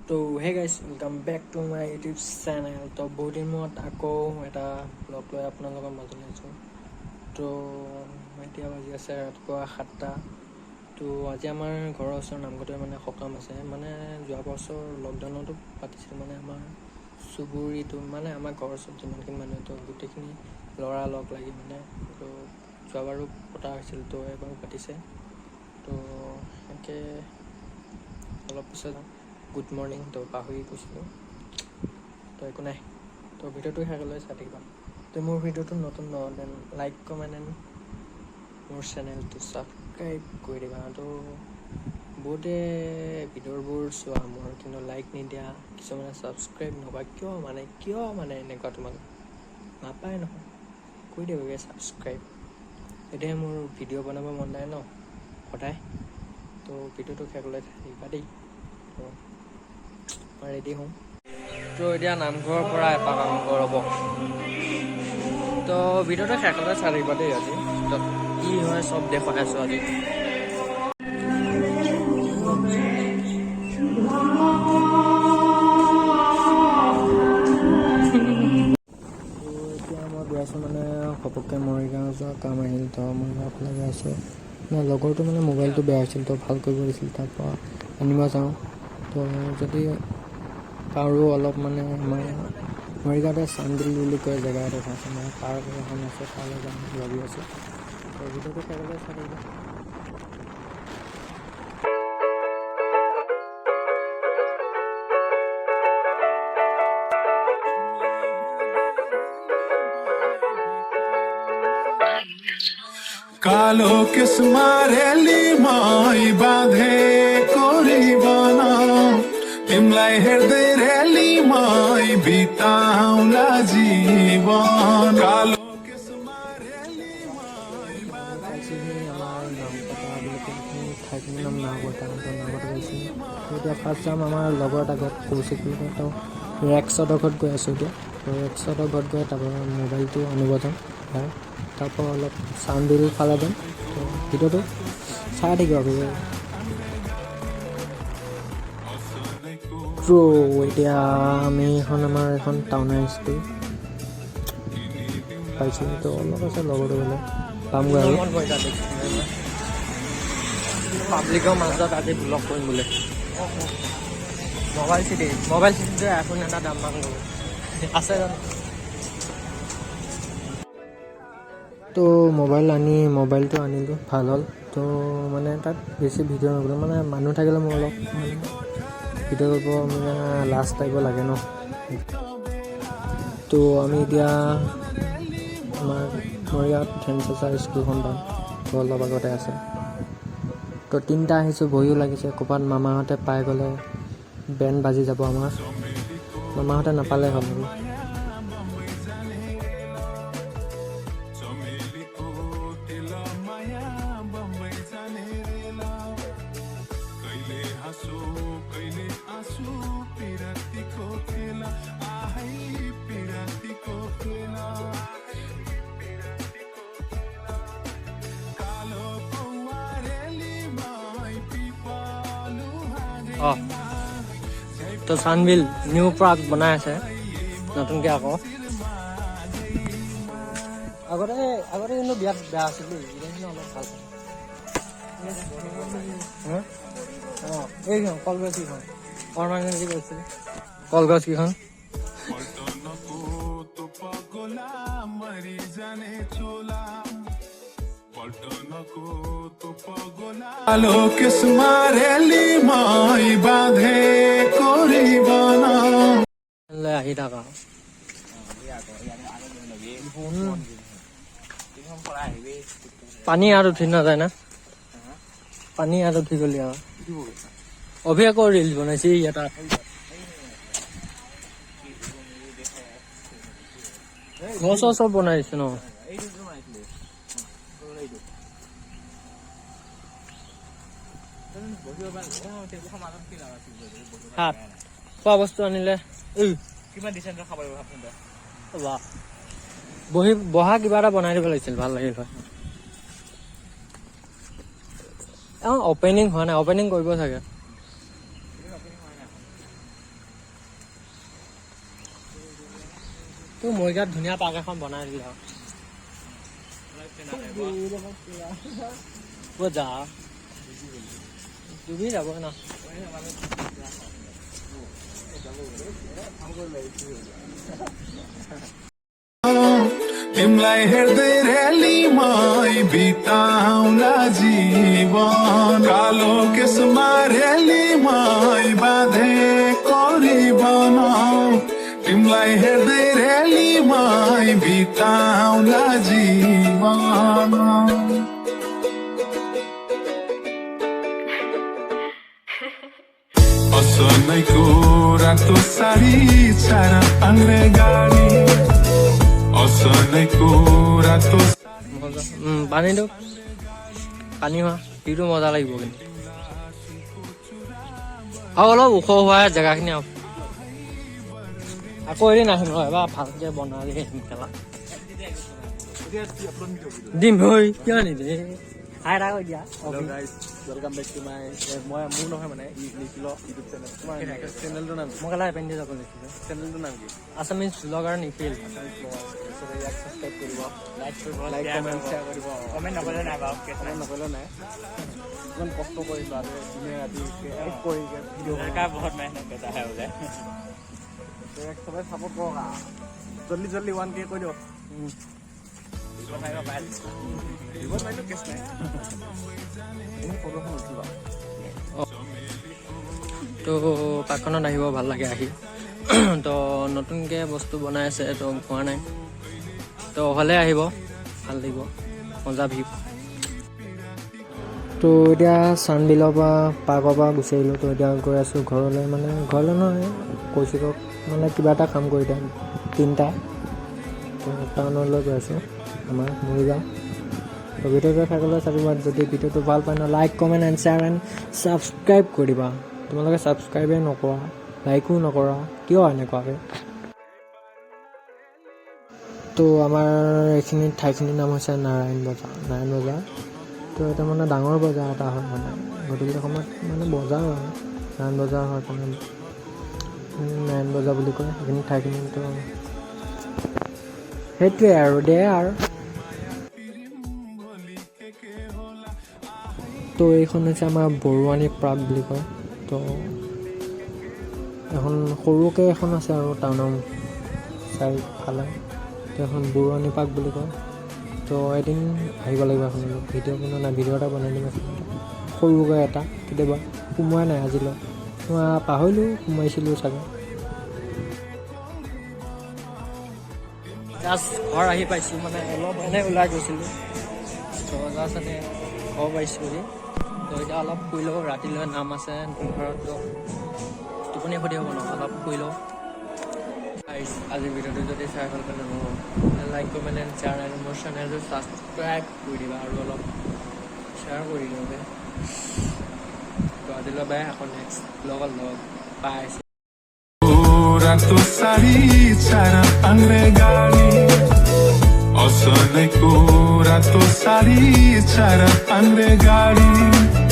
তো hey guys welcome back to my YouTube channel. তো বহুত দিন মূৰত আকৌ এটা ব্লগ লৈ আপোনালোকৰ মাজলৈ আহিছোঁ। তো এতিয়া বাজি আছে ৰাতিপুৱা 7টা। তো আজি আমাৰ ঘৰৰ ওচৰৰ নামঘৰতে মানে সকাম আছে। মানে যোৱা বছৰ লকডাউনতো পাতিছিল, মানে আমাৰ চুবুৰীটো মানে আমাৰ ঘৰৰ ওচৰত যিমানখিনি মানুহ তো গোটেইখিনি ল'ৰা লগ লাগি মানে তো যোৱাবাৰো পতা হৈছিল, তো এবাৰো পাতিছে। তো এনেকৈ অলপ পিছত গুড মৰ্ণিং তো পাহৰি গৈছিলোঁ, তো একো নাই। তো ভিডিঅ'টো শেষলৈ চাই থাকিবা। তো মোৰ ভিডিঅ'টো নতুন ন দেন লাইক কমেণ্ট এণ্ড মোৰ চেনেলটো ছাবস্ক্ৰাইব কৰি দিবা। তো বহুতে ভিডিঅ'বোৰ চোৱা মোৰ, কিন্তু লাইক নিদিয়া, কিছুমানে ছাবস্ক্ৰাইব নকৰা। কিয় মানে এনেকুৱা তোমালোক নাপায় নহয়, কৰি দিবগৈ ছাবস্ক্ৰাইব। এতিয়াহে মোৰ ভিডিঅ' বনাব মন নাই ন সদায়। তো ভিডিঅ'টো শেষলৈ থাকিবা দেই। তো মই ৰেডি হওঁ। তো এতিয়া নামঘৰৰ পৰা এপাক আৰম্ভ হ'ব। তো ভিডিঅ'টো শেষলৈ চাই থাকিবা দেই। আজি তো কি হয় চব দেখাই আছোঁ আজি। তো এতিয়া মই গৈ আছোঁ মানে ঘপককৈ মৰিগাঁও যোৱা কাম আহিল। তো মৰিগাঁও ফালে গৈ আছোঁ। মানে লগৰটো মানে মোবাইলটো বেয়া হৈছিল, তো ভাল কৰিব দিছিল, তাৰপৰা আনিব যাওঁ। তো যদি পাৰোঁ অলপ মানে আমাৰ মৰিগাঁৱতে চান্দিল বুলি কয় জেগা এডোখৰ আছে, মানে পাৰ্ক এখন আছে, তালৈ যাম বুলি ভাবি আছোঁ। তো ভিডিঅ'টো শেষলৈ চাই থাকিবা। কালো কিসমারেলি মাই বাঁধে করিবানা ইমলাই হৃদয় রেলি মাই বিতাউলা জীবন কালো কিসমারেলি মাই পাইছোঁহি আমাৰ নাম পতা বুলি কোনখিনি ঠাইখিনিৰ নাম নাওবৈচা, তো নামত গৈছোঁ। তো এতিয়া ফাৰ্ষ্ট যাম আমাৰ লগৰ এটা ঘৰত, কৌশিক বুলি কয়। তো ৰেক্সহঁতৰ ঘৰত গৈ আছোঁ এতিয়া। তো ৰেক্সহঁতৰ ঘৰত গৈ তাৰপৰা মোবাইলটো আনিব যাম। তাৰপৰা অলপ চান্দিল ফালে যাম। তো ভিডিঅ'টো চাই থাকিব আপুনি। তো এতিয়া আমি আমাৰ এখন টাউনাৰ স্কুল পাইছোঁ। তো অলপ আছে লগৰটো বোলে পামগৈ আৰু পাব্লিকৰ মাজত আজি ব্লগ কৰিম বোলে। মোবাইল চিটিতে আইফোন এটা দাম মান ল'ব আছে জানো। তো মোবাইলটো আনিলোঁ, ভাল হ'ল। তো মানে তাত বেছি ভিডিঅ' নকৰোঁ, মানে মানুহ থাকিলে মোৰ অলপ মানে ভিডিঅ' কৰিব মানে লাজ টাইপৰ লাগে ন। তো আমি এতিয়া আমাৰ মৰিগাঁৱত থেনচেছাৰ স্কুলখন পাম, তো অলপ আগতে আছে। তো 3টা আহিছোঁ, বহিও লাগিছে। ক'ৰবাত মামাহঁতে পাই গ'লে বেণ্ড বাজি যাব আমাৰ, মামাহঁতে নাপালে হ'ল আৰু। তো চানবিল নিউ পাৰ্ক বনাই আছে নতুনকৈ আকৌ। আগতে কিন্তু বিয়াত বেয়া আছিল দেই, কিন্তু অলপ ভাল পাওঁ। এইখন কলগছ কেইখন কি কৈছিল, কলগছ কেইখন কালো কিসমারেলি মাই বাঁধে করিবানা আহি থাকা। পানী আৰু উঠি নাযায় না, পানী আৰু উঠি গলি আৰু অভি আকৌ ৰিলচ বনাইছে এটা। ঘৰ চৰ চব বনাই দিছে ন। খোৱা বস্তু আনিলে বহা কিবা এটা বনাই দিব লাগিছিল, ভাল লাগিল হয়। অপেনিং হোৱা নাই, অপেনিং কৰিব চাগে। তো মৰিগাঁৱত ধুনীয়া পাৰ্ক এখন বনাই দিলে আৰু ক'ত যা ডুবি যাব ন तिमलाई हेर्दै रेलीमै बिताउला जीवन कालो केसमा रेलीमै बाँधेको रिबन तिमलाई हेर्दै रेलीमै बिताउला जीवन असनैको रातो साडी चार आङ्ग्रे गाडी असनैको रातो পানীটো পানী হোৱা সেইটো মজা লাগিব কিন্তু আৰু অলপ ওখ হোৱা জেগাখিনি আকৌ এদিন আহিম নহয় এবাৰ ভালকৈ বনালি মেখেলা দিম হৈ কিয় নিদে হাই ৰাখ দিয়া वेलकम बैक टू माय मैं মোৰ নহয় মানে নিখিল ইউটিউব চেনেল তোমাৰ চেনেলটোৰ নাম মই কালি পেণ্টি যাব লাগিছিলে চেনেলটোৰ নাম কি আছামিজ ব্লগাৰ নিখিল ইয়াক সাবস্ক্ৰাইব কৰিব লাইক কমেণ্ট শ্বেয়াৰ কৰিব কমেণ্ট নকৰিলে নাই বাৰু কমেণ্ট নকৰিলে নাই ইমান কষ্ট কৰিবা আৰু দিনে ৰাতি এক কৰি ভিডিঅ' लड़का बहुत मेहनत करता है बोले এক সবে সাপোৰ্ট কৰক জল্দি জল্দি 1K কৰি দিয়ক জীবন মাইনো কেছ নাই ফটোখন উঠিবা তো পাৰ্কখনত আহিব ভাল লাগে আহি তো নতুনকৈ বস্তু বনাই আছে তো খোৱা নাই তো হ'লে আহিব ভাল লাগিব মজা ভিউ তো এতিয়া চানবিলৰ পৰা পাৰ্কৰ পৰা গুচি আহিলোঁ তো এতিয়া গৈ আছোঁ ঘৰলৈ মানে ঘৰলৈ নহয় কৌশিকক মানে কিবা এটা কাম কৰি দিম তিনিটা তো টাউনলৈ গৈ আছোঁ আমাৰ মৰিগাঁও তো ভিডিঅ'টো থাকিলে চাবিবা যদি ভিডিঅ'টো ভাল পায় ন like comment and share and subscribe কৰিবা তোমালোকে ছাবস্ক্ৰাইবে নকৰা লাইকো নকৰা কিয় এনেকুৱাকৈ তো আমাৰ এইখিনি ঠাইখিনিৰ নাম হৈছে নাৰায়ণ বজাৰ তো এটা মানে ডাঙৰ বজাৰ এটা হয় মানে গধূলি সময়ত মানে বজাৰ হয় নাৰায়ণ বজাৰ হয় কাৰণে নাৰায়ণ বজাৰ বুলি কয় সেইখিনি ঠাইখিনি তো সেইটোৱে আৰু দে আৰু তো এইখন হৈছে আমাৰ বৰুৱানী পাৰ্ক বুলি কয় তো এখন সৰুকৈ এখন আছে আৰু টাউনৰ চাৰিওফালে তো এখন বৰুৱানী পাৰ্ক বুলি কয় তো এদিন আহিব লাগিব এখন ভিডিঅ' বনোৱা নাই ভিডিঅ' এটা বনাই দিম সৰুকৈ এটা কেতিয়াবা সোমোৱা নাই আজিলৈ মই পাহৰিলোঁ সোমাইছিলোঁ চাগে জাষ্ট ঘৰ আহি পাইছোঁ মানে অলপ এনেই ওলাই গৈছিলোঁ তো জাষ্ট এনে ঘৰ পাইছোঁহি তো এতিয়া অলপ শুই লওঁ ৰাতিলৈ নাম আছে ঘৰতো টোপনি ক্ষতি হ'ব ন অলপ শুই লওঁ আজিৰ ভিডিঅ'টো যদি চাই ভাল পালে লাইক কমেণ্ট এণ্ড শ্বেয়াৰ আৰু মোৰ চেনেলটো ছাবস্ক্ৰাইব কৰি দিবা আৰু অলপ শ্বেয়াৰ কৰি দিবা তো আজিলৈ বাই আকৌ নেক্সট লগত পাই रातो साडी चार आङ्ग्रे गाडी असनैको रातो साडी चार आङ्ग्रे गाडी